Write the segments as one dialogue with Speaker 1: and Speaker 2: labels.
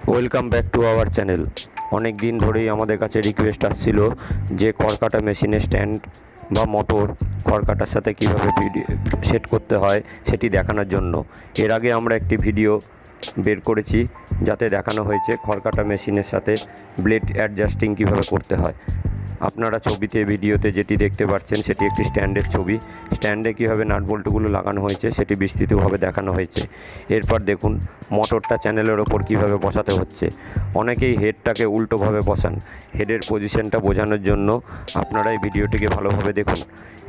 Speaker 1: Welcome back to our channel. অনেক দিন ধরেই আমাদের কাছে রিকোয়েস্ট আসছিল যে খড় কাটা মেশিনের স্ট্যান্ড বা মোটর খড় কাটার সাথে কীভাবে সেট করতে হয় সেটি দেখানোর জন্য। এর আগে আমরা একটি ভিডিও বের করেছি যাতে দেখানো হয়েছে খড় কাটা মেশিনের সাথে ব্লেড অ্যাডজাস্টিং কীভাবে করতে হয়। আপনারা ছবিতে ভিডিওতে যেটি দেখতে পাচ্ছেন সেটি একটি স্ট্যান্ডের ছবি। স্ট্যান্ডে কীভাবে নাট বল্টুগুলো লাগানো হয়েছে সেটি বিস্তৃতভাবে দেখানো হয়েছে। এরপর দেখুন মোটরটা চ্যানেলের ওপর কীভাবে বসাতে হচ্ছে। অনেকেই হেডটাকে উল্টোভাবে বসান। হেডের পজিশনটা বোঝানোর জন্য আপনারা এই ভিডিওটিকে ভালোভাবে দেখুন।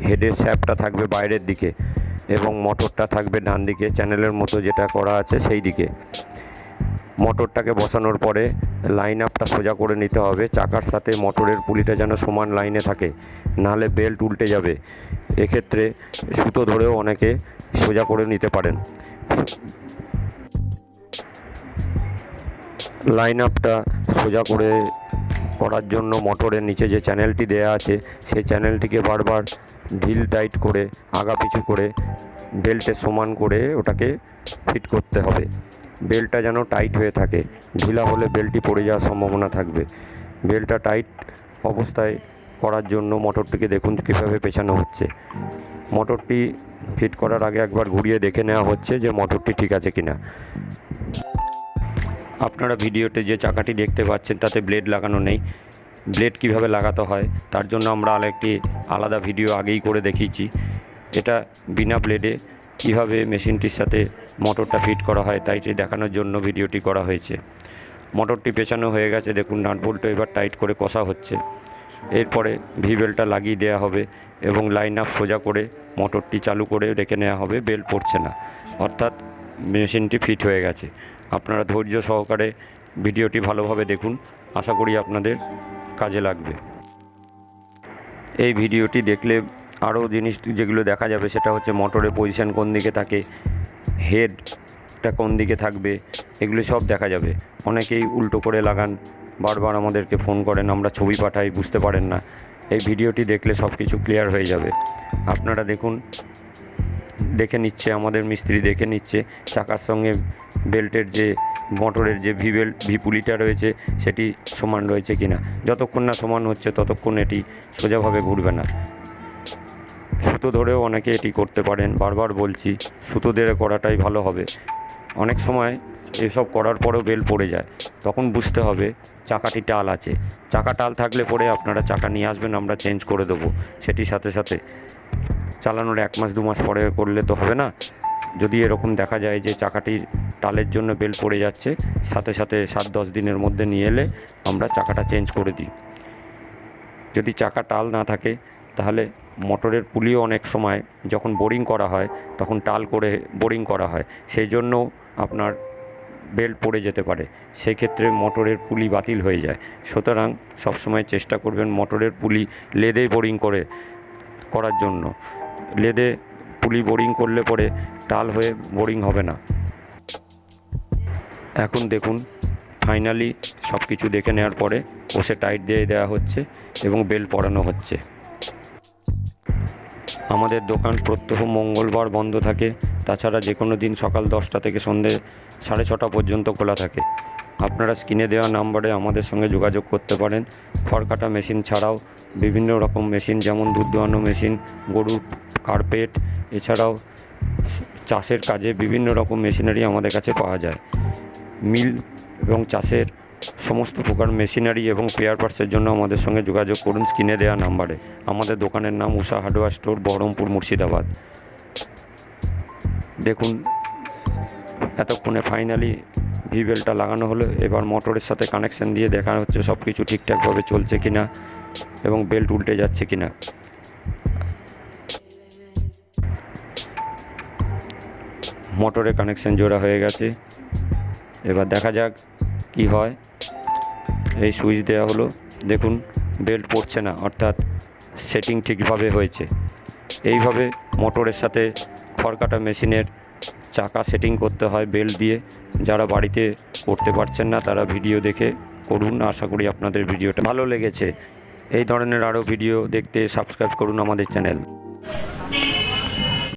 Speaker 1: হেডের শ্যাফটটা থাকবে বাইরের দিকে এবং মোটরটা থাকবে ডান দিকে, চ্যানেলের মতো যেটা করা আছে সেই দিকে। মোটরটাকে বসানোর পরে লাইন আপটা সোজা করে নিতে হবে। চাকার সাথে মোটরের পুলিটা যেন সমান লাইনে থাকে, নাহলে বেল্ট উল্টে যাবে। এক্ষেত্রে সুতো ধরেও অনেকে সোজা করে নিতে পারেন। লাইন আপটা সোজা করার জন্য মোটরের নিচে যে চ্যানেলটি দেয়া আছে সেই চ্যানেলটিকে বারবার ঢিল টাইট করে আগা পিছু করে বেল্টের সমান করে ওটাকে ফিট করতে হবে। বেল্টটা যেন টাইট হয়ে থাকে, ঢিলা হলে বেল্টটি পড়ে যাওয়ার সম্ভাবনা থাকবে। বেল্টটা টাইট অবস্থায় করার জন্য মোটরটিকে দেখুন কীভাবে পেছানো হচ্ছে। মোটরটি ফিট করার আগে একবার ঘুরিয়ে দেখে নেওয়া হচ্ছে যে মোটরটি ঠিক আছে কিনা। আপনারা ভিডিওতে যে চাকাটি দেখতে পাচ্ছেন তাতে ব্লেড লাগানো নেই। ব্লেড কিভাবে লাগাতে হয় তার জন্য আমরা আরেকটি আলাদা ভিডিও আগেই করে দেখিয়েছি। এটা বিনা ব্লেডে কীভাবে মেশিনটির সাথে মোটরটা ফিট করা হয় তাই দেখানোর জন্য ভিডিওটি করা হয়েছে। মোটরটি পেছানো হয়ে গেছে, দেখুন নাট বল্টু এবার টাইট করে কষা হচ্ছে। এরপরে ভি বেল্টটা লাগিয়ে দেওয়া হবে এবং লাইন আপ সোজা করে মোটরটি চালু করে দেখে নেওয়া হবে বেল্ট পড়ছে না, অর্থাৎ মেশিনটি ফিট হয়ে গেছে। আপনারা ধৈর্য সহকারে ভিডিওটি ভালোভাবে দেখুন, আশা করি আপনাদের কাজে লাগবে। এই ভিডিওটি দেখলে আরও জিনিস যেগুলো দেখা যাবে সেটা হচ্ছে মোটরের পজিশান কোন দিকে থাকে, হেডটা কোন দিকে থাকবে, এগুলো সব দেখা যাবে। অনেকেই উল্টো করে লাগান, বারবার আমাদেরকে ফোন করেন, আমরা ছবি পাঠাই, বুঝতে পারেন না। এই ভিডিওটি দেখলে সব কিছু ক্লিয়ার হয়ে যাবে। আপনারা দেখুন, দেখে নিচ্ছে আমাদের মিস্ত্রি, দেখে নিচ্ছে চাকার সঙ্গে বেল্টের যে মোটরের যে ভি পুলিটা রয়েছে সেটি সমান রয়েছে কিনা। যতক্ষণ না সমান হচ্ছে ততক্ষণ এটি সোজাভাবে ঘুরবে না। সুতো ধরেও অনেকে এটি করতে পারেন, বারবার বলছি সুতো ধরে করাটাই ভালো হবে। অনেক সময় এসব করার পরেও বেল্ট পড়ে যায়, তখন বুঝতে হবে চাকাটি টাল আছে। চাকা টাল থাকলে পরে আপনারা চাকা নিয়ে আসবেন, আমরা চেঞ্জ করে দেবো। সেটির সাথে সাথে চালানোর 1 মাস 2 মাস পরে করলে তো হবে না। যদি এরকম দেখা যায় যে চাকাটির টালের জন্য বেল্ট পড়ে যাচ্ছে, সাথে সাথে 7-10 দিনের মধ্যে নিয়ে এলে আমরা চাকাটা চেঞ্জ করে দিই। যদি চাকা টাল না থাকে তাহলে মোটরের পুলিও অনেক সময় যখন বোরিং করা হয় তখন টাল করে বোরিং করা হয়, সেই জন্য আপনার বেল্ট পড়ে যেতে পারে। সেই ক্ষেত্রে মোটরের পুলি বাতিল হয়ে যায়। সুতরাং সবসময় চেষ্টা করবেন মোটরের পুলি লেদে বোরিং করার জন্য। লেদে পুলি বোরিং করলে পরে টাল হয়ে বোরিং হবে না। এখন দেখুন ফাইনালি সব কিছু দেখে নেওয়ার পরে ওসে টাইট দিয়ে দেওয়া হচ্ছে এবং বেল্ট পরানো হচ্ছে। আমাদের দোকান প্রত্যহ মঙ্গলবার বন্ধ থাকে, তাছাড়া যে কোনো দিন সকাল 10টা থেকে সন্ধ্যে 6:30 পর্যন্ত খোলা থাকে। আপনারা স্ক্রিনে দেওয়া নাম্বারে আমাদের সঙ্গে যোগাযোগ করতে পারেন। খড় কাটা মেশিন ছাড়াও বিভিন্ন রকম মেশিন, যেমন দুধ দোয়ানো মেশিন, গরুর কার্পেট, এছাড়াও চাষের কাজে বিভিন্ন রকম মেশিনারি আমাদের কাছে পাওয়া যায়। মিল এবং চাষের সমস্ত প্রকার মেশিনারি এবং স্পেয়ার পার্টসের জন্য আমাদের সঙ্গে যোগাযোগ করুন স্ক্রিনে দেওয়া নাম্বারে। আমাদের দোকানের নাম উষা হার্ডওয়্যার স্টোর, বহরমপুর, মুর্শিদাবাদ। দেখুন এতক্ষণে ফাইনালি ভি বেল্টটা লাগানো হলো। এবার মোটরের সাথে কানেকশান দিয়ে দেখা হচ্ছে সব কিছু ঠিকঠাকভাবে চলছে কিনা এবং বেল্ট উল্টে যাচ্ছে কিনা। মোটরে কানেকশান জোড়া হয়ে গেছে, এবার দেখা যাক কি হয়। এই সুইচ দেওয়া হলো, দেখুন বেল্ট পড়ছে না, অর্থাৎ সেটিং ঠিকভাবে হয়েছে। এইভাবে মোটরের সাথে খড় কাটা মেশিনের চাকা সেটিং করতে হয় বেল্ট দিয়ে। যারা বাড়িতে করতে পারছেন না তারা ভিডিও দেখে করুন। আশা করি আপনাদের ভিডিওটা ভালো লেগেছে। এই ধরনের আরও ভিডিও দেখতে সাবস্ক্রাইব করুন আমাদের চ্যানেল।